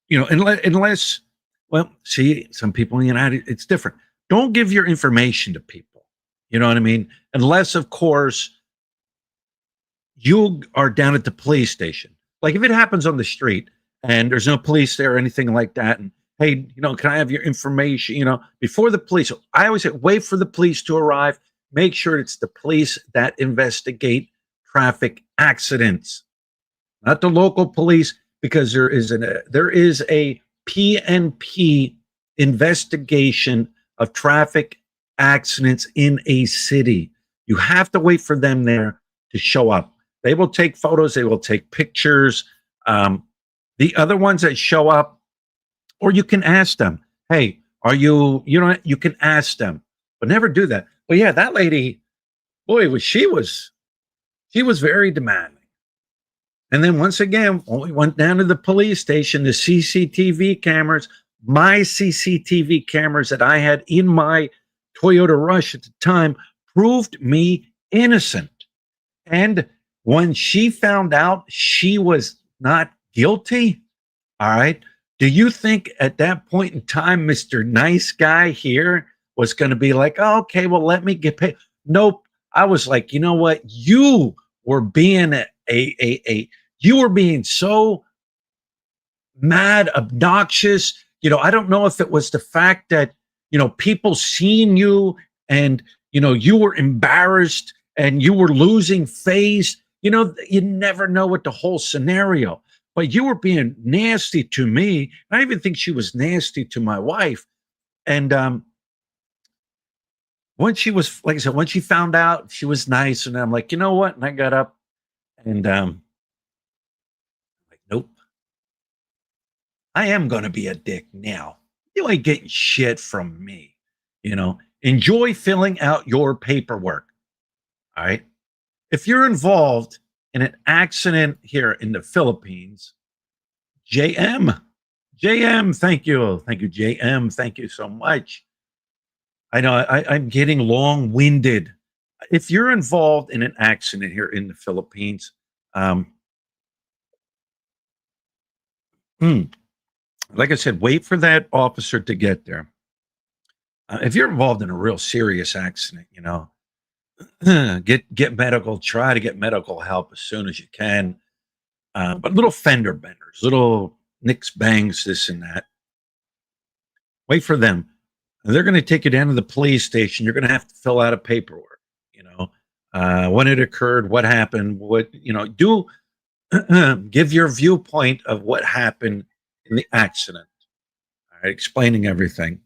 unless, well, see, some people in the United, it's different. Don't give your information to people. You know what I mean? Unless, of course, you are down at the police station. Like if it happens on the street and there's no police there or anything like that, and hey, can I have your information? Before the police, I always say, wait for the police to arrive. Make sure it's the police that investigate traffic accidents, not the local police, because there is a PNP investigation of traffic accidents in a city. You have to wait for them there to show up. They will take photos. They will take pictures. The other ones that show up, or you can ask them, hey, are you, you can ask them, but never do that. Well, yeah, that lady, boy, she was very demanding. And then once again, when we went down to the police station, the CCTV cameras, my CCTV cameras that I had in my Toyota Rush at the time proved me innocent. And when she found out she was not guilty, all right, do you think at that point in time, Mr. Nice Guy here was going to be like, oh, okay, well, let me get paid? Nope. I was like, you know what? You were being you were being so mad, obnoxious. I don't know if it was the fact that, people seen you and, you were embarrassed and you were losing phase. You know, you never know what the whole scenario, but you were being nasty to me. I even think she was nasty to my wife. And once she was, like I said, once she found out, she was nice. And I'm like, you know what? And I got up and like, nope, I am going to be a dick now. You ain't getting shit from me. You know, enjoy filling out your paperwork. All right. If you're involved in an accident here in the Philippines, JM, JM, thank you. Thank you, JM. Thank you so much. I know I'm getting long winded. If you're involved in an accident here in the Philippines, um, hmm, like I said, wait for that officer to get there. If you're involved in a real serious accident, you know, get medical. Try to get medical help as soon as you can. But little fender benders, little nicks, bangs, this and that. Wait for them. They're going to take you down to the police station. You're going to have to fill out a paperwork. You know, when it occurred, what happened, what you know. Do give your viewpoint of what happened in the accident. All right, explaining everything,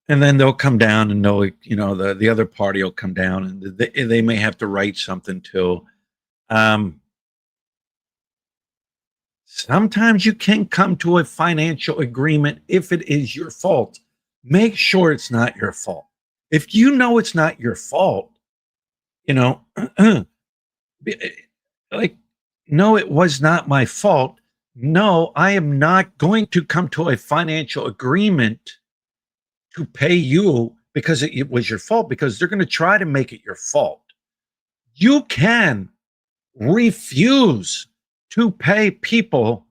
and then they'll come down and they'll, you know, the other party will come down and they may have to write something too. Um, Sometimes you can come to a financial agreement if it is your fault. Make sure it's not your fault. If you know it's not your fault, you know, like, no, it was not my fault. No, I am not going to come to a financial agreement to pay you because it was your fault, because they're going to try to make it your fault. You can refuse to pay people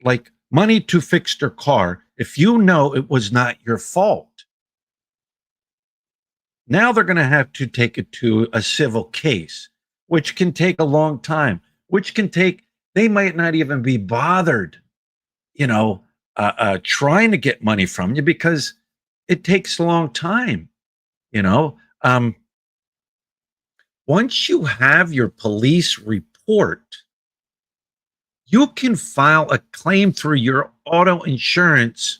like money to fix their car if you know it was not your fault. Now they're going to have to take it to a civil case, which can take a long time, which can take, they might not even be bothered, you know, trying to get money from you because it takes a long time, you know. Once you have your police report, you can file a claim through your auto insurance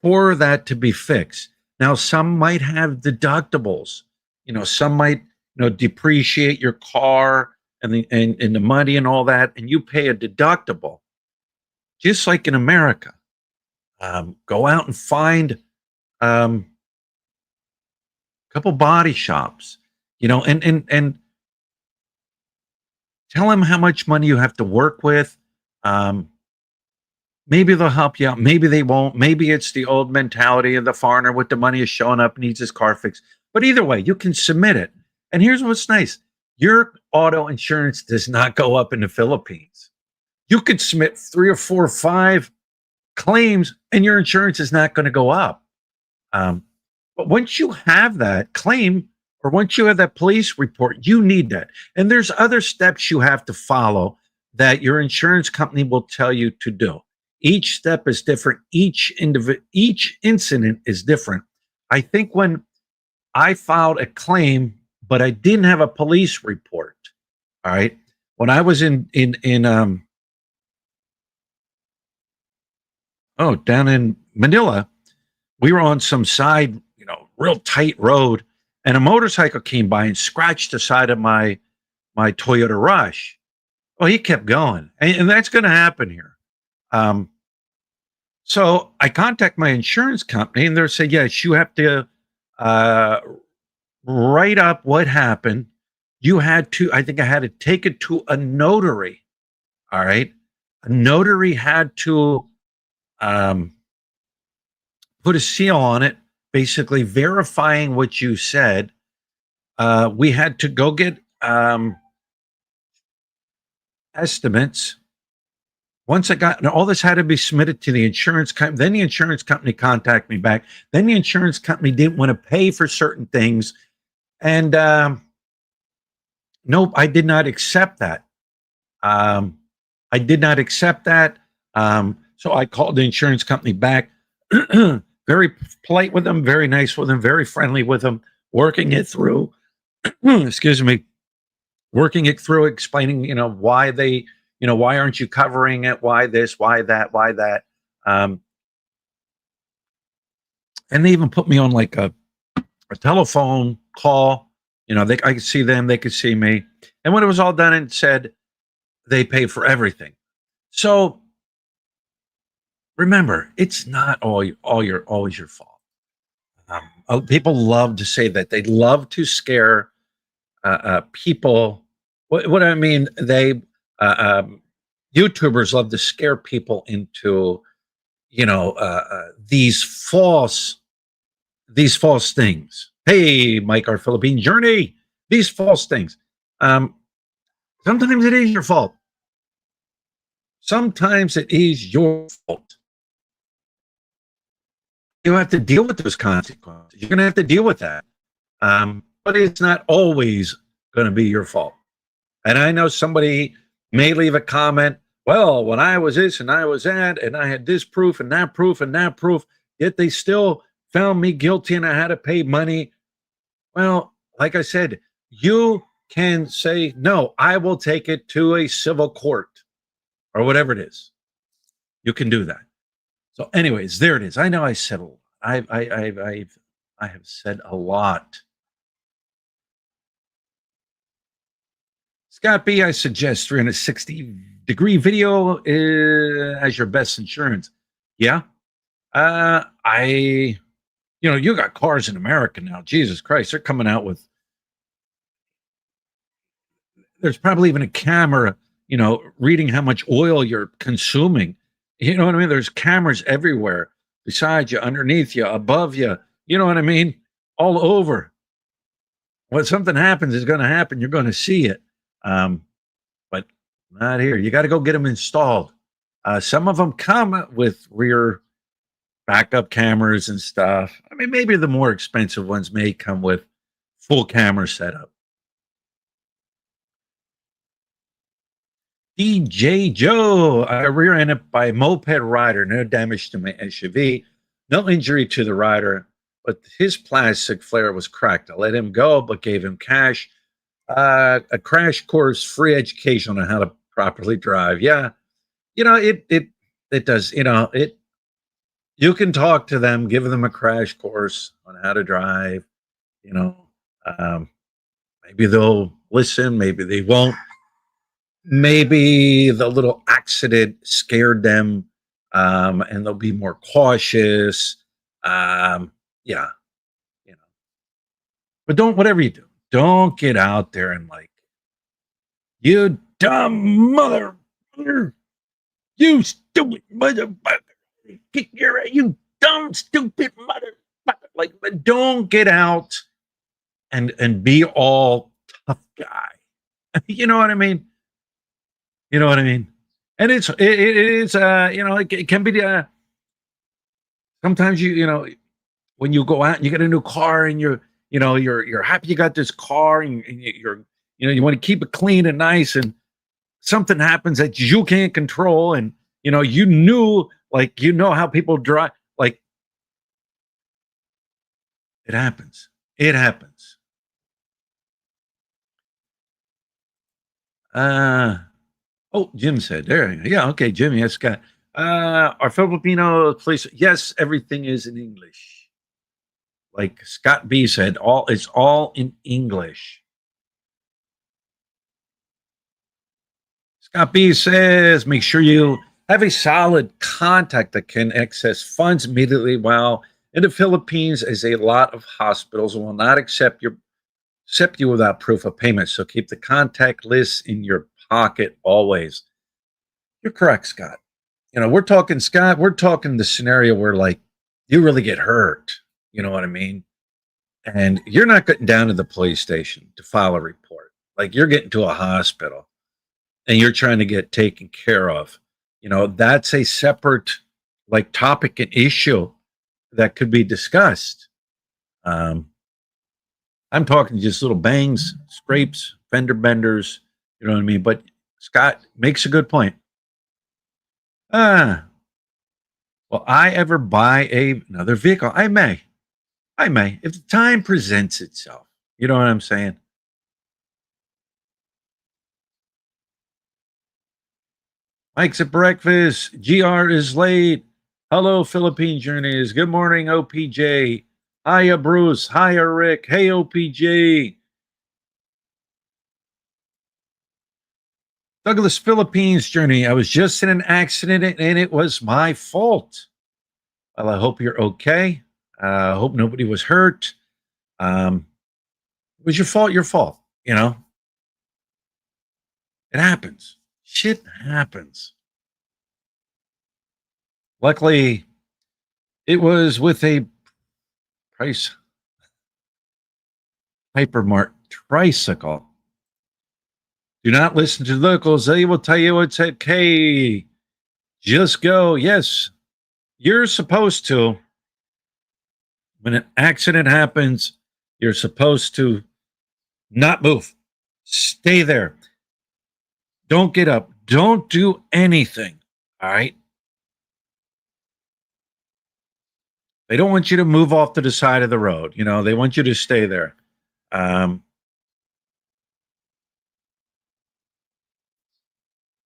for that to be fixed. Now, some might have deductibles. You know, some might, you know, depreciate your car and and the money and all that, and you pay a deductible, just like in America. Go out and find a couple body shops, you know, and tell them how much money you have to work with. Um, Maybe they'll help you out. Maybe they won't. Maybe it's the old mentality of the foreigner with the money is showing up, needs his car fixed. But either way, you can submit it. And here's what's nice: your auto insurance does not go up in the Philippines. You could submit 3 or 4 or 5 claims, and your insurance is not going to go up. Um, but once you have that claim, or once you have that police report, you need that. And there's other steps you have to follow that your insurance company will tell you to do. Each step is different. Each incident is different. I think when I filed a claim, but I didn't have a police report. All right, when I was down in Manila, we were on some side, you know, real tight road, and a motorcycle came by and scratched the side of my Toyota Rush. Well, he kept going, and that's going to happen here. Um, so I contact my insurance company, and they'll say, yes, you have to uh, write up what happened. You had to, I think I had to take it to a notary. All right. A notary had to um, put a seal on it, basically verifying what you said. We had to go get estimates. Once I got, all this had to be submitted to the insurance company. Then the insurance company contacted me back. Then the insurance company didn't want to pay for certain things. And nope, I did not accept that. Um, I did not accept that. So I called the insurance company back. Very polite with them, very nice with them, very friendly with them. working it through, excuse me, working it through, explaining, why they, why aren't you covering it? Why this? Why that? Why that? Um, and they even put me on like a telephone call. I could see them, they could see me. And when it was all done and said, they pay for everything. So remember, it's not always your fault. People love to say that. They love to scare people. What I mean, YouTubers love to scare people into, these false things. Hey, Mike, our Philippine journey. These false things. Um, Sometimes it is your fault. Sometimes it is your fault. You have to deal with those consequences. You're going to have to deal with that. But it's not always going to be your fault. And I know somebody may leave a comment, well, when I was this and I was that, and I had this proof and that proof and that proof, yet they still found me guilty and I had to pay money. Well, like I said, you can say, no, I will take it to a civil court or whatever it is. You can do that. So, anyways, there it is. I know I said a lot. I have said a lot. Scott B, I suggest 360-degree video as your best insurance. Yeah. You got cars in America now. Jesus Christ, they're coming out with, there's probably even a camera, reading how much oil you're consuming. You know what I mean? There's cameras everywhere, beside you, underneath you, above you. You know what I mean? All over. When something happens, it's going to happen. You're going to see it. But not here. You got to go get them installed. Some of them come with rear backup cameras and stuff. I mean, maybe the more expensive ones may come with full camera setup. DJ Joe, rear-ended by a moped rider. No damage to my SUV. No injury to the rider, but his plastic flare was cracked. I let him go, but gave him cash. A crash course, free education on how to properly drive. Yeah, it does. You can talk to them, give them a crash course on how to drive. You know, um, maybe they'll listen, maybe they won't. Maybe the little accident scared them, and they'll be more cautious. Yeah, you know. But don't, whatever you do, don't get out there and like, you dumb mother, you stupid motherfucker, kick your, you dumb stupid motherfucker. Like, but don't get out and be all tough guy. You know what I mean? You know what I mean? And it is it can be sometimes when you go out and you get a new car and you're happy you got this car and you're you want to keep it clean and nice, and something happens that you can't control, and you knew, like, how people drive, like, it happens. It happens. Oh, Jim said there. Yeah, okay, Jim. Yes, Scott. Our Filipino police. Yes, everything is in English. Like Scott B said, it's all in English. Scott B says, make sure you have a solid contact that can access funds immediately. While in the Philippines, is a lot of hospitals will not accept you without proof of payment. So keep the contact list in your pocket always. You're correct, Scott. We're talking, Scott, we're talking the scenario where, like, you really get hurt. You know what I mean? And you're not getting down to the police station to file a report. Like, you're getting to a hospital and you're trying to get taken care of. That's a separate, like, topic and issue that could be discussed. I'm talking just little bangs, scrapes, fender benders. You know what I mean? But Scott makes a good point. Will I ever buy another vehicle? I may. I may, if the time presents itself. You know what I'm saying? Mike's at breakfast. GR is late. Hello, Philippine Journeys. Good morning, OPJ. Hiya, Bruce. Hiya, Rick. Hey, OPJ. Douglas, Philippines Journey. I was just in an accident and it was my fault. Well, I hope you're okay. I hope nobody was hurt. It was your fault, your fault. You know, it happens. Shit happens. Luckily, it was with a Price Hypermart tricycle. Do not listen to the locals. They will tell you it's okay. Just go. Yes, you're supposed to. When an accident happens, you're supposed to not move. Stay there. Don't get up. Don't do anything. All right. They don't want you to move off to the side of the road. You know, they want you to stay there. The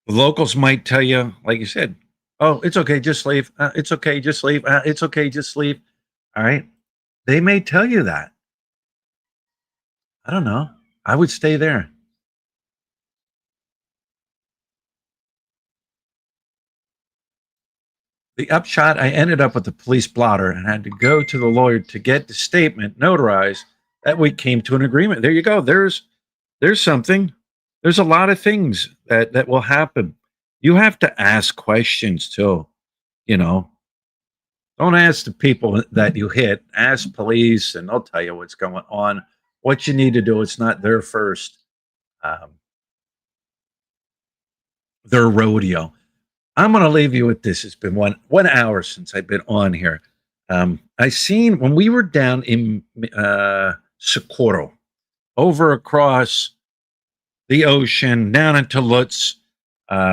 locals might tell you, like you said, oh, it's okay, just leave. It's okay, just leave. It's okay, just leave. All right. They may tell you that. I don't know. I would stay there. The upshot, I ended up with the police blotter and had to go to the lawyer to get the statement notarized that we came to an agreement. There you go. There's something. There's a lot of things that will happen. You have to ask questions too. You know, don't ask the people that you hit. Ask police, and they'll tell you what's going on. What you need to do. It's not their first, their rodeo. I'm going to leave you with this. It's been one hour since I've been on here. I seen when we were down in Socorro, over across the ocean, down into Lutz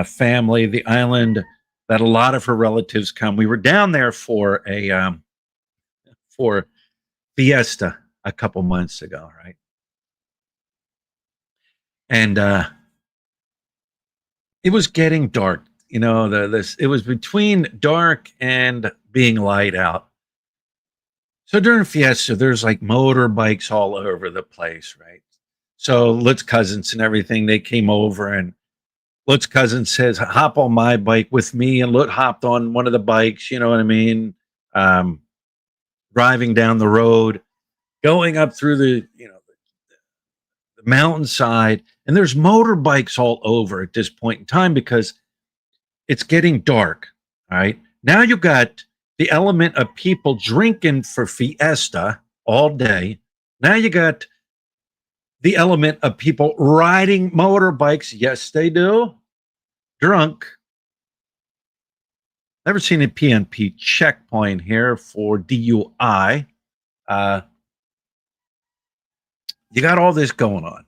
family, the island that a lot of her relatives come. We were down there for a for fiesta a couple months ago, right? And it was getting dark. You know, this it was between dark and being light out. So during fiesta, there's like motorbikes all over the place, right? So Lutz cousins and everything, they came over, and Lutz cousin says, hop on my bike with me. And Lutz hopped on one of the bikes, you know what I mean? Um, Driving down the road, going up through the mountainside. And there's motorbikes all over at this point in time because it's getting dark. All right. Now you've got the element of people drinking for fiesta all day. Now you got the element of people riding motorbikes. Yes, they do. Drunk. Never seen a PNP checkpoint here for DUI. You got all this going on.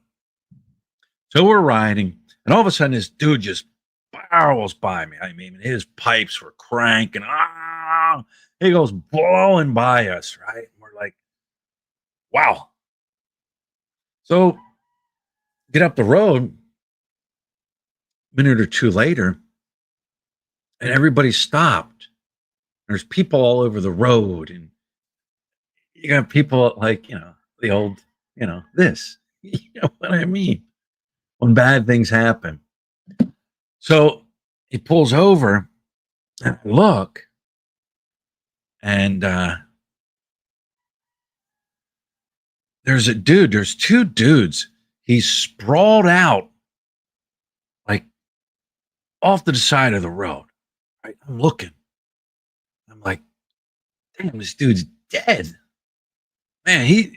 So we're riding, and all of a sudden this dude just barrels by me. I mean, his pipes were cranking. He goes blowing by us, right? And we're like, wow. So get up the road, a minute or two later, and everybody stopped. There's people all over the road, and you got people like, the old, this. You know what I mean? When bad things happen. So he pulls over, and I look, and there's two dudes. He's sprawled out like off to the side of the road. Right? I'm looking. I'm like, damn, this dude's dead. Man, he's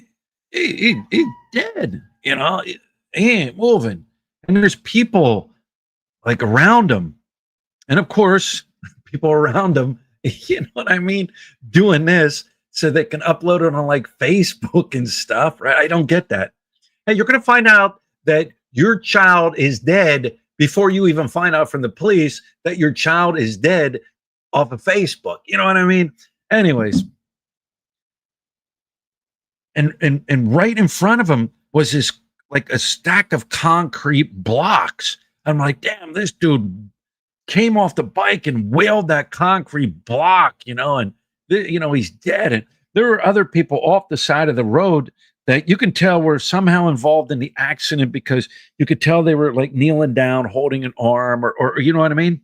dead. He ain't moving. And there's people like around him. And of course, people around him, you know what I mean, doing this so they can upload it on like Facebook and stuff, right? I don't get that. Hey, you're going to find out that your child is dead before you even find out from the police that your child is dead off of Facebook. You know what I mean? Anyways, and right in front of him was this like a stack of concrete blocks. I'm like, damn, this dude came off the bike and whaled that concrete block, and he's dead. And there were other people off the side of the road that you can tell were somehow involved in the accident because you could tell they were like kneeling down, holding an arm, or you know what I mean.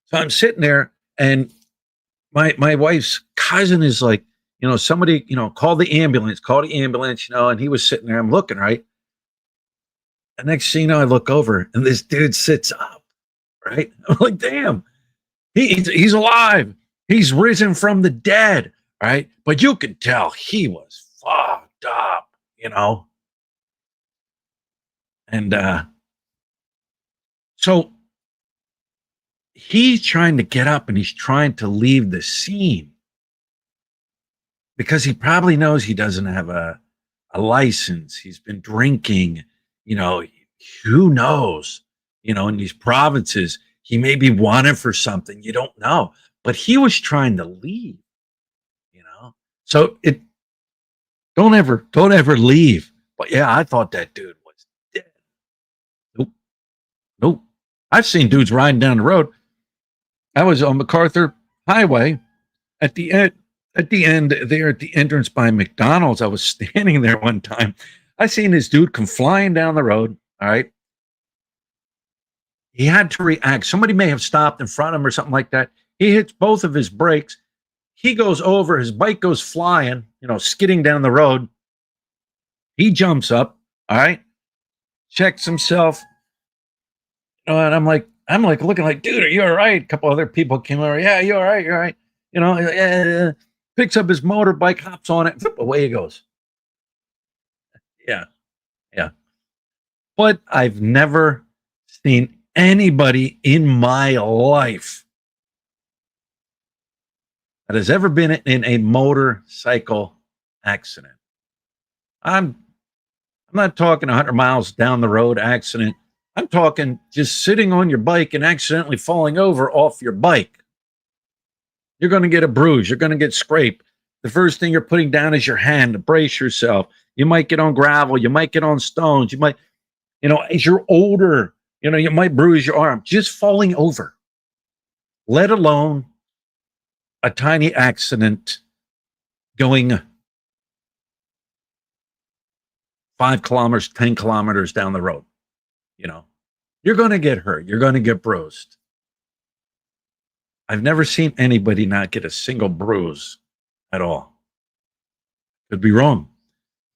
So I'm sitting there, and my wife's cousin is like, somebody, call the ambulance, and he was sitting there. I'm looking right, and next thing you know, I look over, and this dude sits up. Right, I'm like, damn, he's alive. He's risen from the dead. Right, but you could tell he was fucked up, and so he's trying to get up and he's trying to leave the scene because he probably knows he doesn't have a license. He's been drinking, you know, who knows, in these provinces, he may be wanted for something. You don't know. But he was trying to leave, you know. So don't ever leave. But yeah, I thought that dude was dead. Nope. Nope. I've seen dudes riding down the road. I was on MacArthur Highway at the end there at the entrance by McDonald's. I was standing there one time. I seen this dude come flying down the road. All right. He had to react. Somebody may have stopped in front of him or something like that. He hits both of his brakes. He goes over, his bike goes flying, skidding down the road. He jumps up, all right, checks himself. And I'm like looking like, dude, are you all right? A couple other people came over. Yeah, you all right? You're all right. Picks up his motorbike, hops on it, and away he goes. Yeah, yeah. But I've never seen anybody in my life that has ever been in a motorcycle accident. I'm not talking 100 miles down the road accident. I'm talking just sitting on your bike and accidentally falling over off your bike. You're going to get a bruise. You're going to get scraped. The first thing you're putting down is your hand to brace yourself. You might get on gravel. You might get on stones. You might, as you're older, you might bruise your arm just falling over, let alone a tiny accident going 5 kilometers, 10 kilometers down the road. You're going to get hurt. You're going to get bruised. I've never seen anybody not get a single bruise at all. Could be wrong.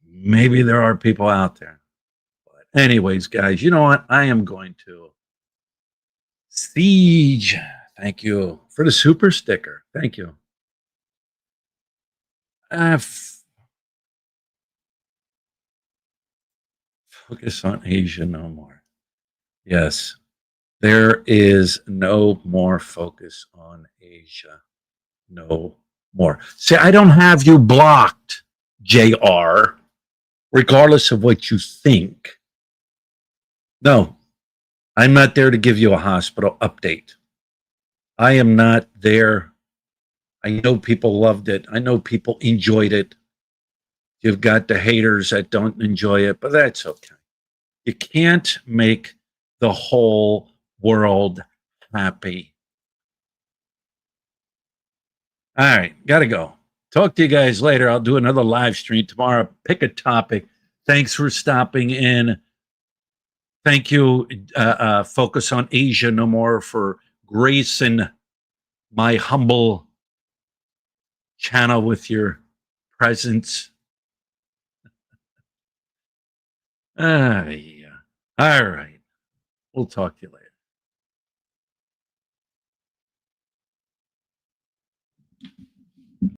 Maybe there are people out there. But anyways, guys, you know what? I am going to Siege. Thank you for the super sticker. Thank you. Focus on Asia no more. Yes. There is no more focus on Asia. No more. See, I don't have you blocked, JR, regardless of what you think. No, I'm not there to give you a hospital update. I am not there. I know people loved it. I know people enjoyed it. You've got the haters that don't enjoy it, but that's okay. You can't make the whole world happy. All right, got to go. Talk to you guys later. I'll do another live stream tomorrow. Pick a topic. Thanks for stopping in. Thank you, Focus on Asia No More, for gracing my humble channel with your presence. Yeah. All right. We'll talk to you later.